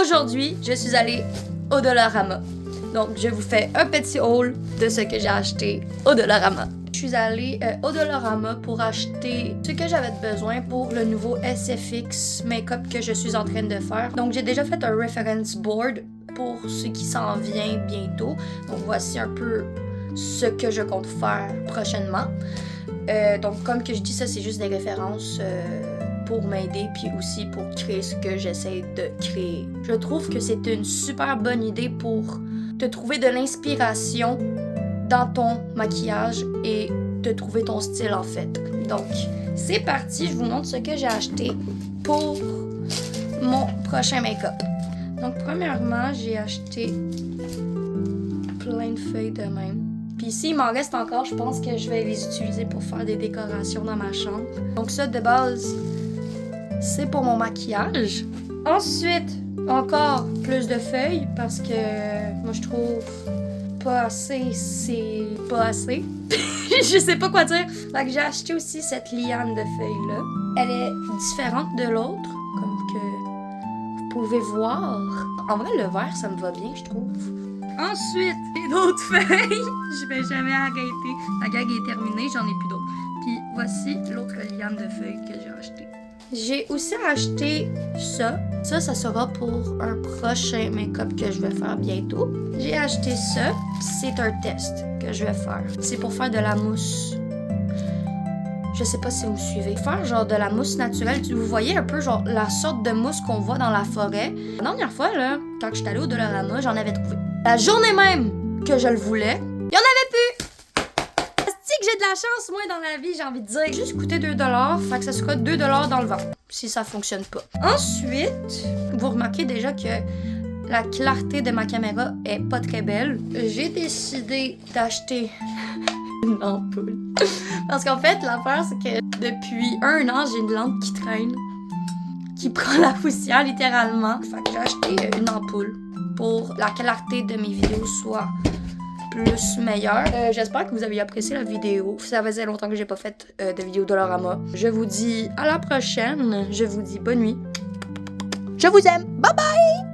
aujourd'hui, je suis allée au Dollarama. Donc, je vous fais un petit haul de ce que j'ai acheté au Dollarama. Je suis allée au Dollarama pour acheter ce que j'avais besoin pour le nouveau SFX make-up que je suis en train de faire. Donc, j'ai déjà fait un reference board pour ce qui s'en vient bientôt. Donc, voici un peu ce que je compte faire prochainement. Donc, comme que je dis, ça, c'est juste des références pour m'aider, puis aussi pour créer ce que j'essaie de créer. Je trouve que c'est une super bonne idée pour te trouver de l'inspiration dans ton maquillage et te trouver ton style, en fait. Donc, c'est parti, je vous montre ce que j'ai acheté pour mon prochain make-up. Donc, premièrement, j'ai acheté plein de feuilles de même. Puis ici, il m'en reste encore, je pense que je vais les utiliser pour faire des décorations dans ma chambre. Donc ça, de base, c'est pour mon maquillage. Ensuite, encore plus de feuilles, parce que moi, je trouve pas assez, c'est pas assez. Je sais pas quoi dire. Donc j'ai acheté aussi cette liane de feuilles-là. Elle est différente de l'autre, comme que vous pouvez voir. En vrai, le vert, ça me va bien, je trouve. Ensuite, d'autres feuilles. Je vais jamais arrêter. La gag est terminée, j'en ai plus d'autres. Puis voici l'autre liane de feuilles que j'ai acheté. J'ai aussi acheté ça. Ça sera pour un prochain make-up que je vais faire bientôt. J'ai acheté ça. C'est un test que je vais faire. C'est pour faire de la mousse. Je sais pas si vous me suivez. Faire genre de la mousse naturelle. Vous voyez un peu genre la sorte de mousse qu'on voit dans la forêt. La dernière fois, là, quand je suis allée au Dollarama, j'en avais trouvé. La journée même que je le voulais, il y en avait plus! C'est que j'ai de la chance, moi, dans la vie, j'ai envie de dire. Juste coûté 2$, fait que ça sera 2$ dans le ventre, si ça fonctionne pas. Ensuite, vous remarquez déjà que la clarté de ma caméra est pas très belle. J'ai décidé d'acheter une ampoule. Parce qu'en fait, l'affaire, c'est que depuis 1 an, j'ai une lampe qui traîne, qui prend la poussière, littéralement. Fait que j'ai acheté une ampoule pour la clarté de mes vidéos soit plus meilleure. J'espère que vous avez apprécié la vidéo. Ça faisait longtemps que j'ai pas fait de vidéo Dollarama. Je vous dis à la prochaine. Je vous dis bonne nuit. Je vous aime. Bye bye!